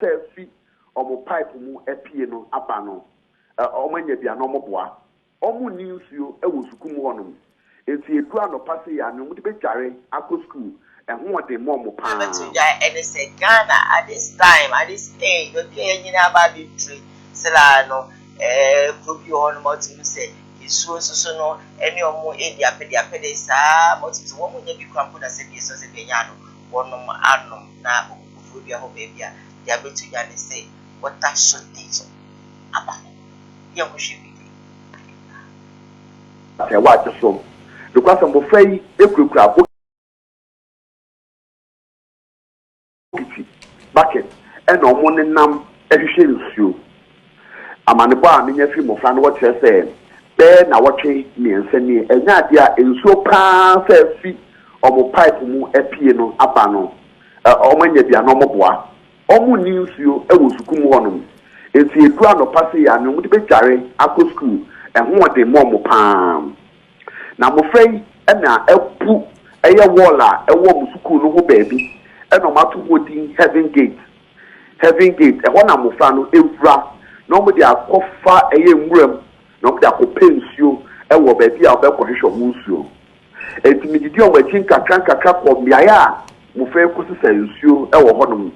Selfie omo pipe mu epie no aba no omo nya bia no omo boa omo ni nsuo ewo suku mu honom enti edu anopa se ya no mu de betware akọ school ehun ode mo mo pa and they say Ghana at this time at this age the pay nyina ba be trade sela no probi on mo ti say isu so no eni omo e dia pede sa mo ti wo mo nya bi kwampo na se bi so se benya no wonom anom na Koforidua ho bebia dia betu ya ne say water shortage aba ye mo hwe bi wa just because I'm afraid ekurukura bucket and omo ne nam ehwehwe nsuo amane bo a menye fi mofra no what say be na wotwe miensa ni enya ade a nsuo pa fa fi omo pipe mu epie no aba no omo nya bia no moboa omo ni nsuo ewo suku mu honom enti edu anopa se ya no mu de betware akọ school ehun ode mo pa na mofrei na epu eye wall a ewo mu school no ho baabi eno mato hodin heaven gate ehwo na mofra no evra no mo de akofa eye nwuram no mo de akopensio ewo baabi a obekọ hwehwe mu nsuo enti didi o wachi nkakra ko miaya mofrei kosisa nsuo ewo honom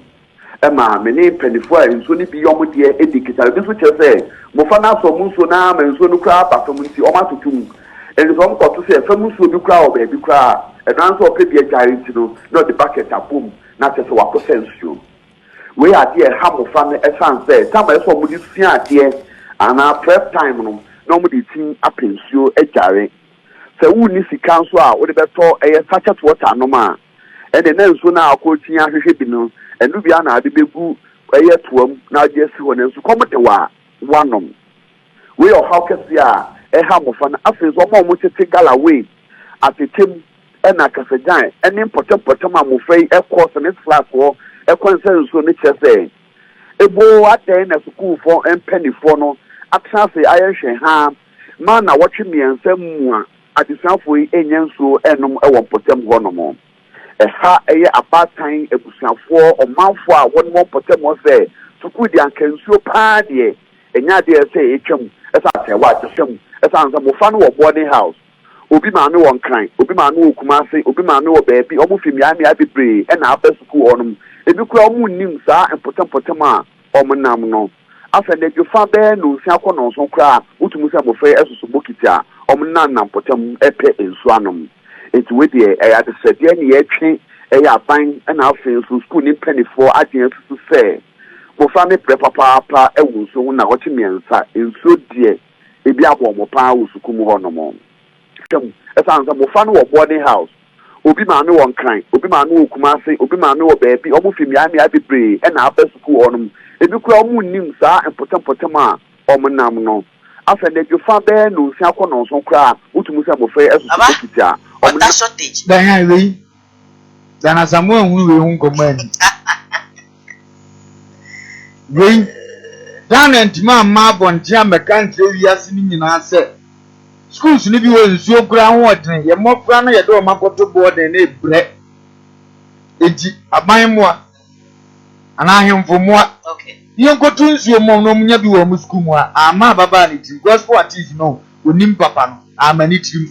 ema meni penifo a nsuo ni bi yomo de edikita bi so kyerse mofra na so mu nsuo na ma nsuo no kra ba so mu nti o ma totum enti so mo ko to se fa mu nsuo bi kra o baabi kra edan so pe bi agari ti no no the bucket abom na tese wa potential we are there ham fan esan say time so mo di sua ade ana prep time no mo di tin apensio agare se wu ni sika so a wo de beto eye sachet water no ma e de na nso na akotin ahwehwe bi no enu bia na ade begu eye toam na ade si ho na nso komode wa wanom we o how kesi a e ham fan afi so mo tete gala we atetem ena kasajan eni potem amofrei course ne class wo concern so ne chese ebo aten na school for empenifo no atase ayehwe ha ma na wotwe miensa mu a adesanfo enyenso enom ewo potem ho no mo ha eye abatan ebusanfo omanfo a won potem ho se school di ankansuo pa de enya de se etwam esa se wa atwam esa anza mo fa no wo boarding house obi ma me won kran obi ma me okumase obi ma me wo baabi omo fimia me abebre e na aba school onum ebi kura omo nim saa empotem a omo nam no afa de dwofa be no nsia kɔ no so kura utumu se mo fe esusu bokiti a omo nam potem epe ensu anom enti we de e ya de sede ne ye twe e ya ban e na afa ensu school ni penifo agen susu se mo fa me pre papa e wo so na wɔte miensa ensu de ebi abo mo pa wo suku mu hɔ no mo esan sa mo fa no wo boarding house obi ma me won kran obi ma me okumase obi ma me wo baabi omo fimia me abebre e na aba school onum ebi kura omo nim saa empotem a omo nam no afa de dwofa be no nsia kɔ no so kura utumu se mo fe esusu kitia omo na shortage dan ha we dana samu ehunu we hu komani we talent ma bontia mekantre wiase ni nyina se schools ni bi wo nsuo kura ho odren ye mofra no ye do makoto boarding na ebre eji aban mo ana ahemfo mo okay ye nkoto nsuo mo no munya bi wo mu school mo ama baba ni ti gospel artist no onim papa no ama ni tim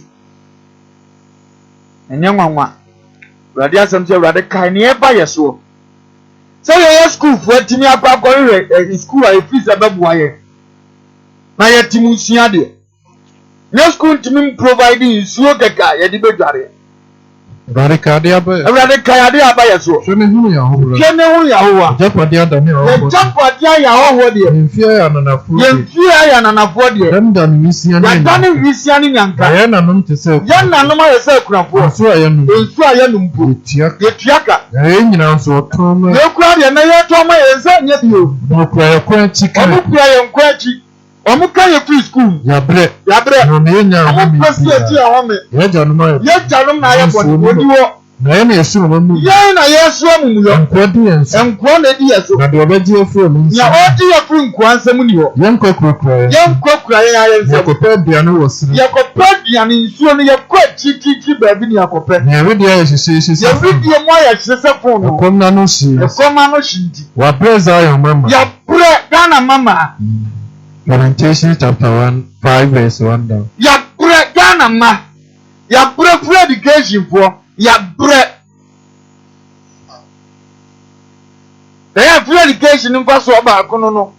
enye nwanwa radi asem se radi kai ne eba yeso so ye school fo timi akwa ko school a fees ababu aye na ye timu sia de no school timi providing nsuo gaga ye di bedware Radicade aba yeso Shene hu ya ho Japade adani ya ho Japade ya ho de Mfia ya nanafo de dan wisia ni nyanka ya nanom te se ya nanom aye se kurafo nsu aya no mpo tiaka ya nyina nso tom ne kura de na ye tom aye se nya bio no kura ya kwa chika omo kura ye nkwa chi omo kan ye free school ya bre no ne nya omo pesi ati a ho me ya janum na ye body wo Na yɛn yɛsi wɔn mu. Yɛn na yɛsi wɔn mu yɔ. Nkwa di yɛn so. Nkwa na di yɛn so. Na deɛ ɔbɛgye efiri wɔn nsa. Na ɔdi yɛ firi nkwa nsɛm ni hɔ. Yɛn kɔ kurakura yɛn. Yɛn kɔ kura yɛn ayɛ nsɛm. Yɛkɔpɛ aduane wɔ sini. Yɛkɔpɛ aduane nsuo no yɛkɔ akyirikyiri baabi ni yɛkɔpɛ. Na yɛredi ayɛ hyehyɛ. Yɛredi mu ayɛ hyehyɛ fon no. Ɛkɔm na no hyi. Ɛkɔm na no hyi nti. Wabrɛ Zion mama. Yɛbrɛ Ghana mama. Lamentation chapter 1, 5 verse 1 down. Yɛbrɛ Ghana ma. Yɛbrɛ free education for. Yɛbrɛ. Ɛyɛ free education mfa so baako no.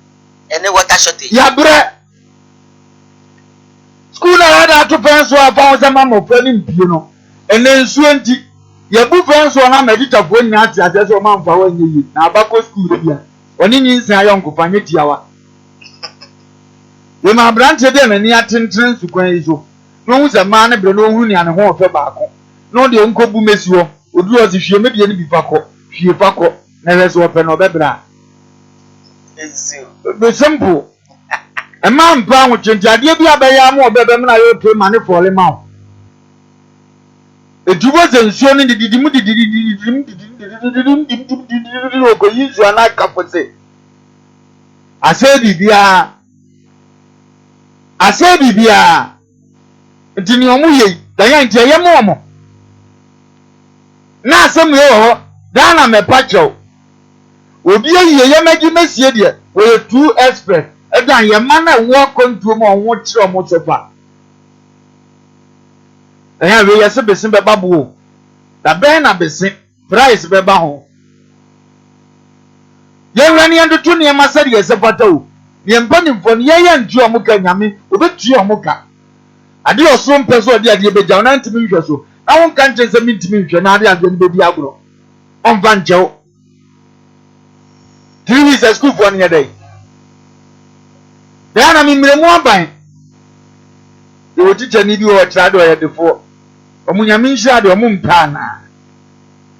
Ɛne water shortage. Yɛbrɛ. School na yɛda ato fɛn so afa ho sɛ mama ɔfɛ ne mpie no. Ɛnɛ nsuo nti yɛbu fɛn so na meditafoɔ nyinaa ate asɛ sɛ ɔma mfa hɔ nyɛ yie. Na abakɔ school bia. Ɔne nyinsa ayɔ nkofa nyɛ tiawa. Yɛma aberante de n'ani atentene nsukwan yi so. Na ohun sɛ maa ne bere na ohun nea ne ho ɔfɛ baako. Na ɔde nkɔbu mesi hɔ. Oduru ɔsi hwie medie ne bi fa kɔ. Hwie fa kɔ. Na ɛsɛ sɛ ɔpɛ na ɔbɛbra. Be simple. A man pound with Jinjadia Bayam or Bebemana to money for him out. It wasn't shown in the use your night cup for say. I said, Bibia. I said, Bibia. Dinomuye, Diane Jayamomo. Now, some yo, Dana me pacho. Obi ye yamagi mesie de we two expert edan ye man na work control mo won kire mo sofa we yese besin be babo da ben na besin price be ba ho ye wani ando to ne ma sade yese fata o ye mpanimfo ne ye ntu o mo ka nyame obetu o mo ka ade oso mpeso ade ade be jaw na ntimi hwe so na won kan kyense mi ntimi hwe na ade ade be di agro on van jew 3 weeks at school for any day. Then I mean, one by you will teach an idiot or child or before. Omunyamin shad or mumpana.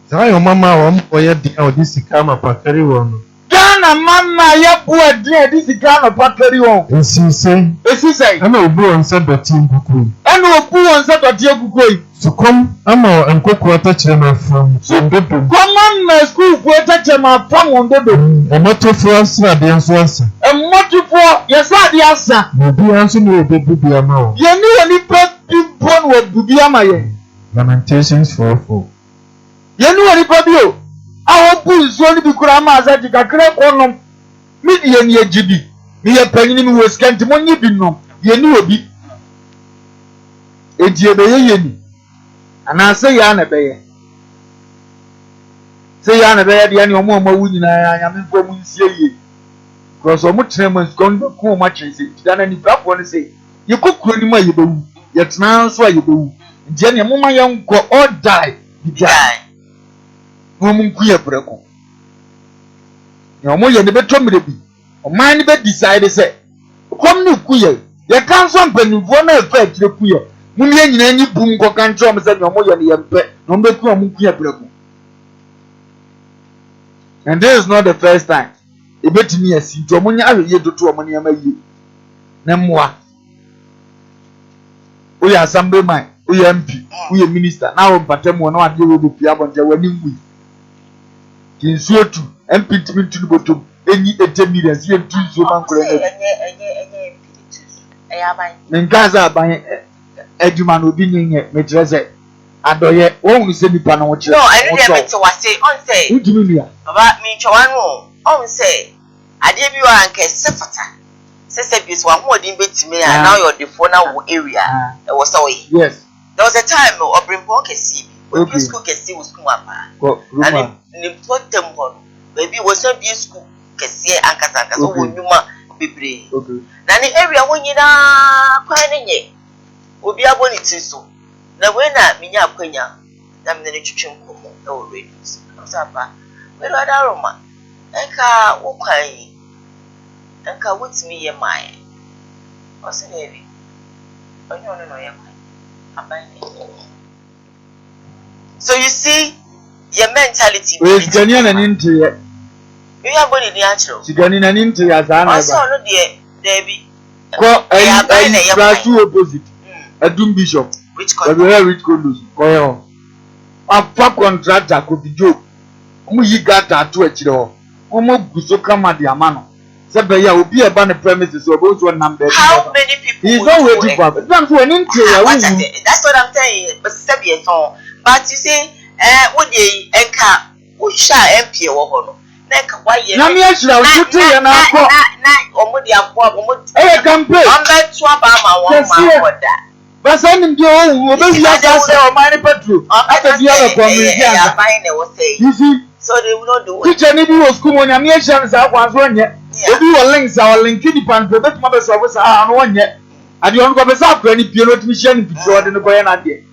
Zion mama or yet this kama pakari one. Ghana mama, ya poor dear, this is Ghana pakari one. Yes, you say. Yes, you say. I know bro and said the team kuku. I know poor and said that you could. So come, I'm and cook water chema from Come on, my school for touch my from on the door. A motto for us, the answer. A motto for yes, the answer. Maybe answer me a baby be a now. You knew any person born with Bubiama. Lamentations 4:4. You knew any problem. Our bulls only be Kurama as I take a crack on them. Median ye GB. Me a penny was can't money be no. You knew a bit. A dear baby. And I say, Yana Bay. Say, Yana Bay, the annual mama winning. I am in for me, say, because so much time has gone to cool much as it. Then any black one say, you could clean my you yet now, so you do. Jenny, Mama young go or die. You die. Woman queer breako. Your mother never told me to be. Or mine never decided, say, come no queer. You can't something one effect the queer. Mummy in any boom go can try me say no more than pet, no make you a monkey breako. And this is not the first time. A bet me a seat to money every year to 2 money a year. No more. We are some man, we are MP, we are minister. Now, Patemo, no idea will be Piabon, they were in we. In so to MP to the bottom, any 10 million, here 2 so man. Then Gaza by Edgeman will be in it, Matrese. And oh, we send the panel. No, I didn't say, on say, who do you mean? About me, Choano, on say, I gave you a Sefata. Says one more didn't bet me, and now you're the phone area. It was away. Yes. There was a time of bring Bonke see, when you school can see was Kumapa. And in what temple, maybe was not be school, can see Ankatanka, so when you might be brave. Now the area when you are quite in will be a bonnet so. Now when I mean, Quenya, I'm the nutrition already. I'm sorry, but what aroma? Enka, okay. Enka, what's me your mind? What's it, baby? Oh, no, I'm buying it. So you see, your mentality. Is Ghanaian and into it? You have body natural. Ghanaian and into as I know, dear, Debbie. Class 2 opposite. A doom bishop. Which color? Which colors? Coil. afa contractor Koforidua yi gata to akire ho omo guso kama de amano se be ya obi e ba ne premises obo so number. How many people he's not waiting for that's what that's what I'm saying. But but you see what dey enka wo sha MP wo ho no na enka wa ye na me ashira wo tutu ye na akọ na omo de akọ omo campaign on that to ba ma won ma oda. But send you obi ya ka say o mani petrol aka bi ala community ya buy na wo say you see so they will not do it. teacher ni bi wo school mo nya me ashira sa akwa so nye obi wo links our link di pan pe bet ma be so sa no nye ade on go be sa akwa ni pie no timi share ni picture de no go ye na de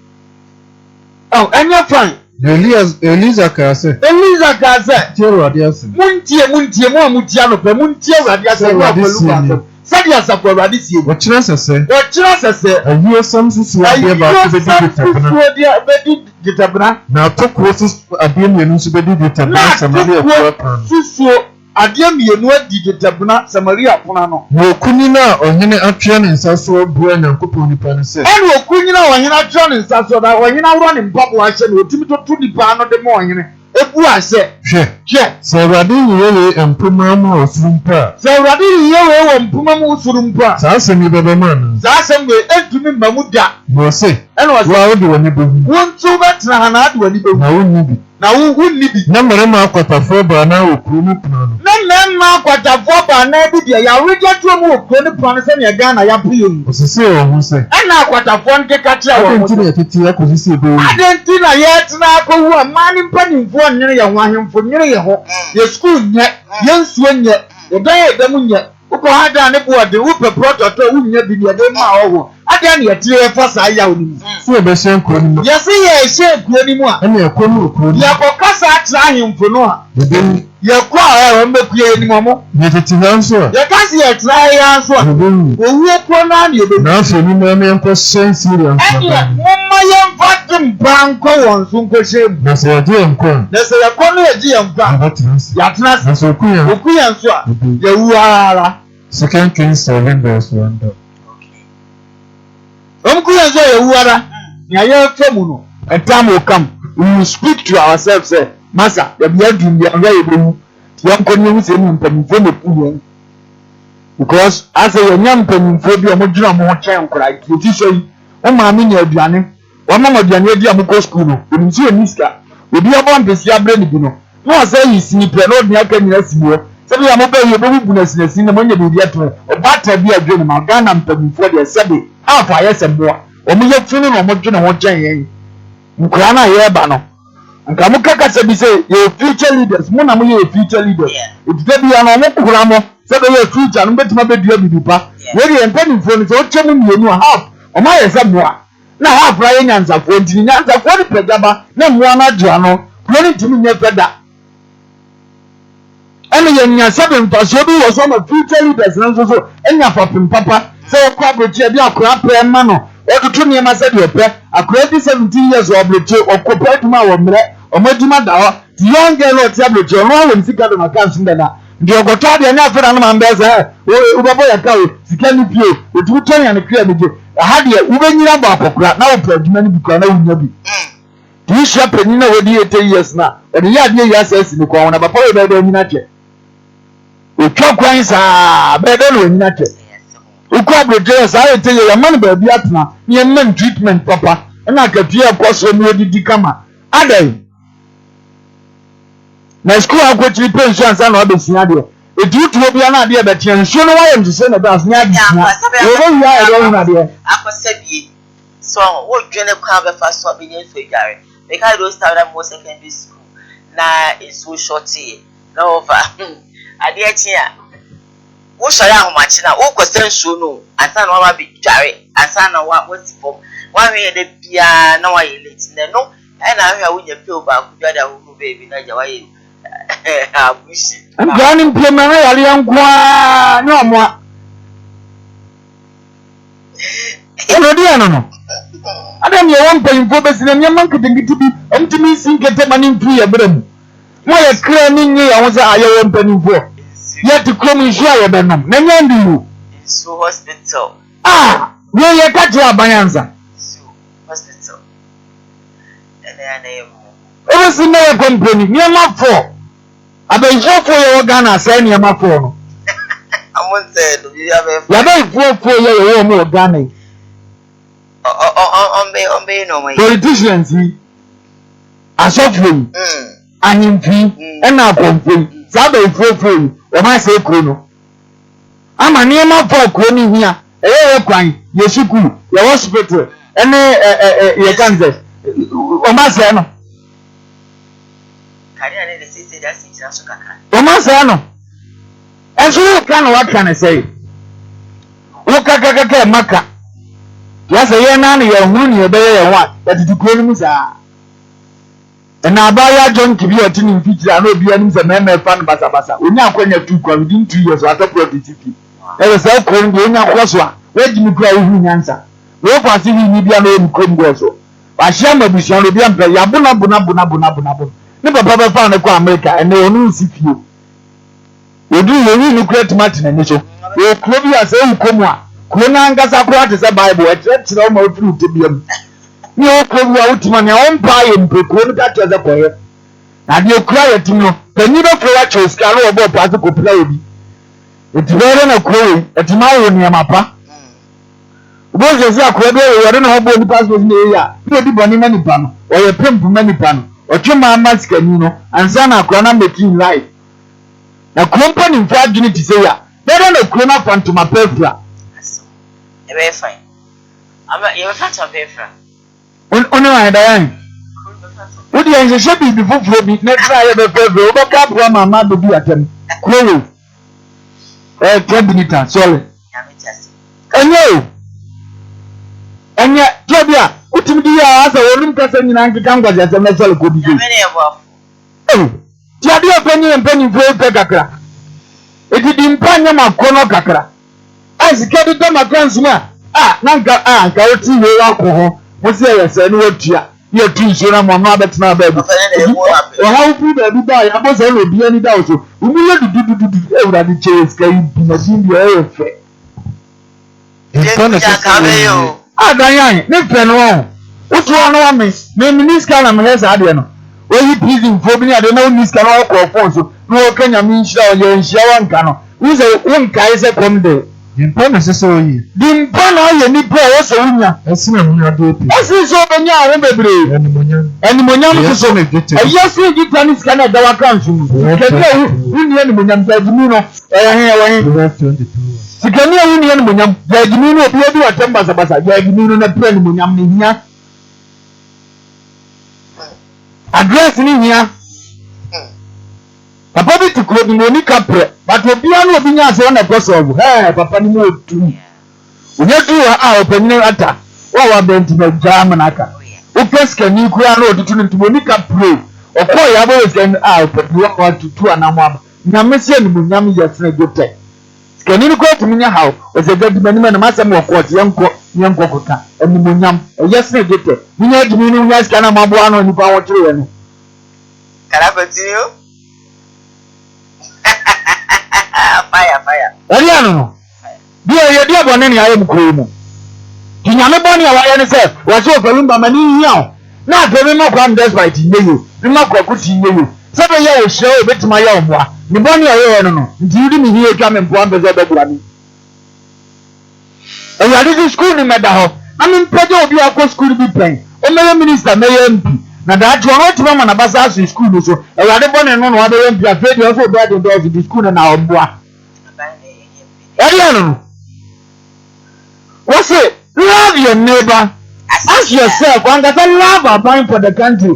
oh anya fine Eliza Kase. Tiro Adias. Muntie mo amutia no pe muntie Adias no apelu. Sadi asafo Adias. Wachira sese. Ayi samsusu ade ba bedi gitabna. Na tokwo sus ade mienu su bedi gitabna samari afra. Susu ade mienu adi gitabna samari afra no. Wo kunina ohene atwe ne nsaso bua Nyankopon nipa ne se. Ene okunina ohene atwe ne nsaso da ohene awro ne mpapo ahye ne otimi totu nipa no de mo ohene. Ebu ase. Hwe. Sawrade yiye empuma mu osurumpa. Sawrade yiye wo empuma mu osurumpa. Saase ni bebe man. Saase mwe entumi mamuda. Mo se. Ene wase. Wa odi woni behu. Wontu betra ha na adi woni behu. Na wonni bi. Na wonni bi. Na marema akwatafo ba na okuru mu puna no. Na akwatafo ba na bi dia ya reje to mu okuru ni puna se ne Ghana ya puyo mu. Osisi o hu se. Ana akwatafo nkeka kira wo. Adenti na titi akozisi ebe. Adenti na ye tena akowu amani mpanimfo nyere ye ho ahemfo nyere ye ho. Ye school nye, ye nsuo nye, odan ye demu nye. Uko hada ne board wo pe prototo wo nya bi ne dem ma wo. Ada ne ye tie fa sa ya oni. Se be hye nkro ni mu. Ye se ye hye nkro ni mu a. Ene ekomu okro ni. Ye kokasa atra ahemfo no a. Ye kwa o mbekue ni momo. Ye titi nanso. Ye kasi ye tra ya so a. Owu ko na ne be. Na so ni me enko shen serious. Mama ye mfatum banko won so nko shem. Na se ye die enko. Na se ye ko no ye die enko. Ya tena. Na so okuya so a. Ye wuara. 2 Kings 7 verse 1. Okuya so ye wuara. Ya ye femu no. A time will come. We will speak to ourselves say, Master, the bedroom be available. Young continue saying pen because as a young pen phobia mojuna mo chen kra ti so yi o ma mi na aduane o ma aduane di amko school no o nsi oniska obi abon pesi abre ni bi no no say yi snipe no dia ka nyina sibo se bi ambo ba yi obo na sinasi na monye bi ato o bata bi adwene ma Ghana pen phobia sebe afa ye sebo o mo ye funu no mo dwene ho chen yen nkra na ye ba no nka mo kaka se bi say your future leaders mo na mo ye future leaders it be ya no mo kura mo se be your future no betima be dua bibipa we dey empani fo no so chemu mienu half o ma ye se moa na half ra ye nyansafo ntini nyansafo ni pegaba na moa na dua no pro ni timi nya peda ene ye nyansabe mpaso bi wo so ma future leaders na so enya fapim papa se ko abrochi bi akora pre ma no otutu ni ma se de pe akora di 17 years obrochi okopa tuma wo mre omaduma da ho the young girl o ti abrochi o no wo sika do na kan sun da ndi ogoto de na afera no ma mbeza o babo ya ka o sika ni pie otu to ya ne kria meje ha de wo benyira ba akokora na wo praduma ni bikora na wunya bi ti sha penina na wodi 8 years na o de ya de ya sesi ni kwa wona papa we be do nyina che o twa kwan sa be do no nyina che uko abroje sa ye te ye man ba bi atna ni men treatment papa na ka pie ko so ni odidi kama adai na school akwati pension sa na obesia de etutu obi na de be tie nso no wa ye ndise na ba asnya di wo wo ya do na de akosabie so wo dwene kwa be fa so be nyen so dware because those time that most secondary school na is so shorty na over ade achia wo share ahomachi na wo kwese nso no asa na wa be dware asa na wa wati form wa hwe de bia na wa ye late na no na hwe wo nya pe oba ku dwada wo baby na ja wa ye abushi ngani mpema yali yankwa no mo eno dia no adam ye won pen fo be sine nyama nketengiti bi omtimi sinkete mani mpu ya brem mo ye kra ni nyi ya won sa aye won pen fo yet come in share be nom na nyandi you so hospital we ye ka ti abanyanza so hospital ene ane was in a company near my four. I been for your gun as any of my phone. I won't say, you have a for your more gunning. On be no way. Politicians, I saw free, and in fee, and now from free. Sabe free, or my say chrono. I'm a near my four crony here. Crying, yes, you could, your hospital, and your Kansas. O ma se no. Kari na de say that's it na so kakra. O ma se no. Enso kan what can I say? O kaka maka. Ya se ye na ye hu ni ebe ye wa, but the kuro ni sa. Na abaya John Kibi otini mfitira na obi anim se meme fa no basa. Onya akwanya 2 kwa within 2 years wa top DTP. E se ko ngo onya kwaso a, we jimi kura hu nyansa. We kwasi ni bia na em kongo so. Wahia mabusia no bia mpa ya bona. Ne papa ba fa na kwa America ene onu sifie. Odu yewi no kura tomato na ni so. We kuro bi ase ukomu a. Kuro na ngasa kura te se Bible e tire o ma fruit biam. Ni o kuro bi a utima ne on pa ye mpe kuro no ka te se koye. Na de kura ye timo. Pani ba kura chos ka no obo pa se ko pla obi. Etibere na kuro etima wo ni amapa. Boze se akwa be yore na hobo ni passport ni ya. Bi di boni mani pa no. O ye pempu mani pa no. O twema mask ani no. Ansa na akwa na making life. Na company mfa adwini ti se ya. Bere na kuro na fantoma pefra. E be fine. Ama you fantoma pefra. Oni wa da yan. Odi en se bi bi foforo bi na try ye be pefra. O ba ka bro mama do bi atem. Kuro. 10 minutes sorry. Ya me just. Enyo. Anya tobia utimi ya asa wolum kasa nyina nkeka ngwaje ase mesel ko bi. Ya me ne bo. Ti ade openi fo pe kakra. Etidi mpanya makono kakra. Asike de dama transma. Nka oti we akọ mo se yese ni wotua. Ye tu nso na mo no abetena ba bi. O ha fu ba bi ba ya bo se no bi ani da so. Umuye dudu ewura di chase kai bi na din bi e fe. Adayan ne penu o utu onu wa me minister na me hesa ade no oyi prison fo bi ni ade na minister na okọ phone so no o kanya mi nshira o ye nshia wa nka no uze wonka ise kom de Dimpa na sese oyi. Dimpa na ye ni pro o so wunya Esi na munya do opi. esi so benya a wo bebre enimonyam so me gete ayesi gita ni sika na da wa kan so kede wuni enimonyam da jimi no he 22. Sikani ya wuni yani munyam. Jagimi no obi wa temba basa. Jagimi no na pia ni munyam ni hiya. Address ni hiya. Papa bi tukuro ni moni kapre. But obi anu obi nya se na kosolve. Papa ni mo tu. Unya tu openye ata. Wa benti na jam na aka. O peska ni kura no otutu ni moni kapre. Okọ ya bo se openye wa tutu anamu aba. Nyamese ni munyam yesene gote. Kenini ko tuminya hawo ozegadi manima na masam wo court yenko kota enimonyam yesne gete ninya adimi ni nya sika na mabo ano nipa wo kire we no Can I continue? Fire. Eri anu no dia bone ni aye mkuru mu kinyame bone ya waye ne se wo so pelumba mani hiao na afemi makwa despite yeyo ni makwa kuti yeyo sebe ye ohwe obetima ye omwa ni bone ya ye no nti yudi mi hie twa me mpo ambeze bebura mi eyadi school ni meda ho ami mpeje obi akọ school bi pen o mere minister meye mp na da atwa no tima ma na basa aso school no so eyadi bone no wa be mp afred yo so bad do of the school na omboa no what say love your neighbor ask yourself and that love abide for the country.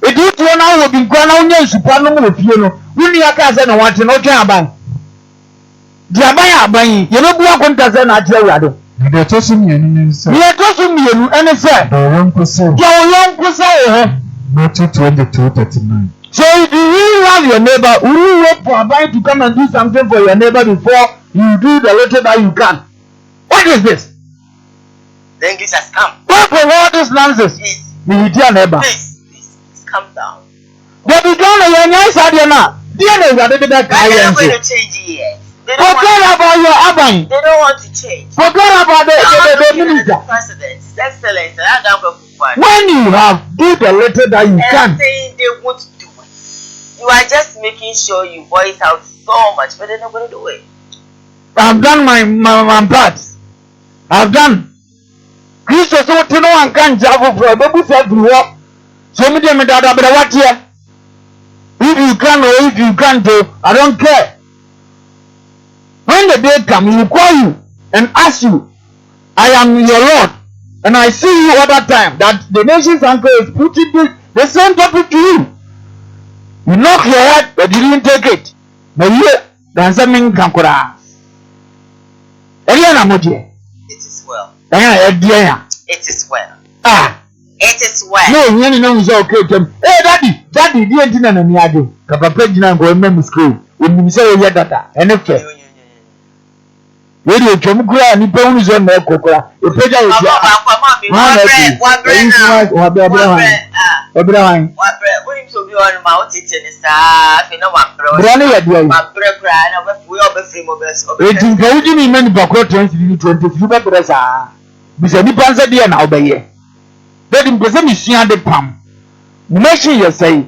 It is one hour been gone on your supano of you know. We are cousin and want to know Jaban. Jabaya, you know, what one cousin at Gerado. They are tossing me and say, we are tossing me and it's said, your young person, Matthew 22:39. So if you really love your neighbor, will you wait for a bite to come and do something for your neighbor before you do the little that you can? What is this? The English has come. What for all this nonsense? Please. Dear neighbor. Please, calm down. They began a young idea now. Dear neighbor, they did that I'm not going to change it yet. Forget about your Aban. They don't want to change. Forget about the minister. President, His Excellency, I don't go for when you have do the letter that you can. Saying they won't do it. You are just making sure you voice out so much, but they're not going to do it. I've done my part. I've done. Christos so to no one can travel for a baby said to walk. So me them that but what here? If you can or if you can't do, I don't care. When the day comes, he will call you and ask you, I am your Lord. And I see you all that time that the nation's uncle is putting the same topic to you. You knock your head, but you didn't take it. But here, there's something can cry. It is well. It is well. Ah. It is well. No, you know, it's okay. Hey, daddy, dear dinner and me, I do. Papa, you know, go in school. When you say your data, and if radio Chomukura and the bones on the cocoa, the preacher is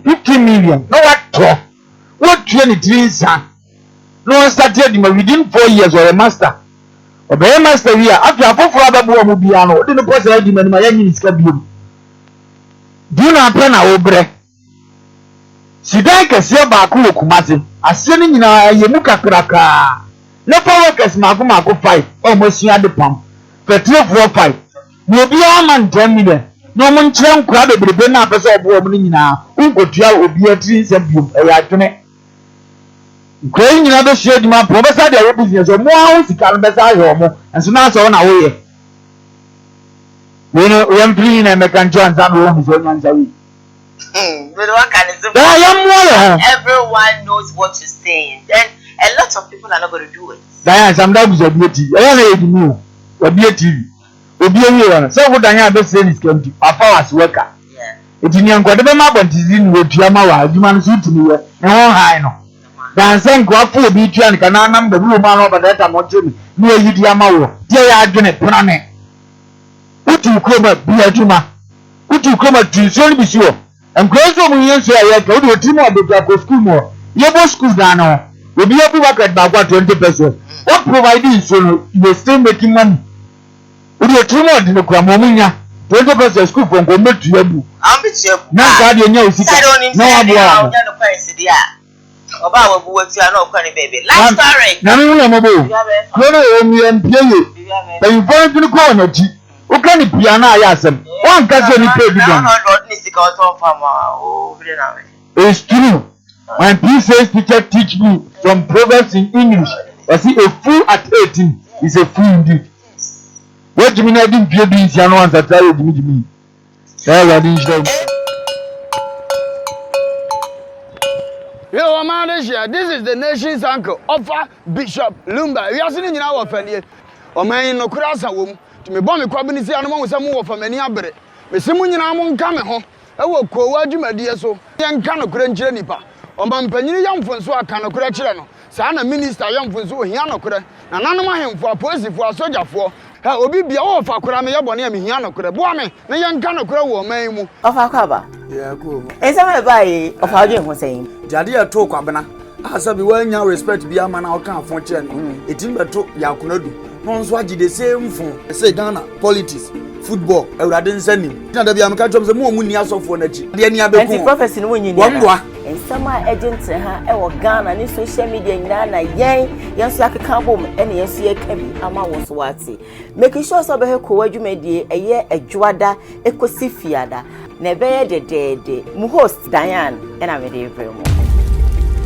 $15 million. No, what 23 son? No one started within 4 years or a master. Obey master here after a four father Mubiano, didn't post a regiment my young is cabin. Do not plan a obre. Sidaka Seba Kumasi, ascending in a Yemuka Kraka. No power case Makumako 5, almost near the pump. Petrol 4-5. No be a man 10 million. No one chunk crowd of the Bena Pesa woman now. Who could tell be a trees and you a yatone. Going in other shade, my professor, the business of more house, Calabasa, and so now on our way. We know, we am clean and make and join some rooms on Mansawi. Everyone knows what you're saying. Then a lot of people are not going to do it. Diane, some dogs are beauty. I don't know. Or beauty. Or be a year. So, what I have to say is going to a powers worker. Yeah. It's in young whatever my body is in with Yamawa, you man suit me. No, I know. Dancing Guapo be trying to number the room over that I'm watching. No, you Yamawa. Dear, I do it. Punane. What you come up, be a Juma? What you come up to, so be sure. And close to me, yes, I go to a team of the Black School more. Your boss school down. Will be able to work at about 20%. What providing so you still making money? With your team of the Cramonia, 20% school from Gombe to Yabu. I'm with you. Now, God, you know, no, Oba wo ti ana okani baby. Last story. Na mi mo bo. Kono o mi en pieye. But you find to go on oti. O kan pia na ya asem. Wan ka se ni pay bi don. It's true. When P says teacher teach me some proverbs in English. I see a fool at 18 is a fool indeed. What do you mean I didn't pay this ya no answer tell me. Yo, man, this is the nation's uncle, Offer Bishop Lumba. We are sitting in our family. O man, no crasa womb. To me, bomb, probably see animal with some more from any other. Me, someone in our coming home. I will call what you, my dear, so young canoe couldn't nipa. O man, penny young for so I cannot correct you. Sana minister young for so he no could. And none of him for a person for a soldier for. How will be all for Kurame Bonnie, Miano could have borne me. No young canoe crow, man. Of our cover. Yeah, cool. And some by of our young was saying. Jadia talk abana. Asa bi when you respect be a man out can for chair. It in beto yakunadu. No swaji the same phone. Say Ghana politics, football, Euraden sending. Now be am catch up the more money as of for nachi. The any abe prophecy no yin. And some agents ha e Ghana ni social media na yen so akeka bom ene yen so yekabi ama wo so wate. Making sure so be ko wadwumadi eye adwoada ekosi fiada. Na be ye de mu host Diane and I'm ready for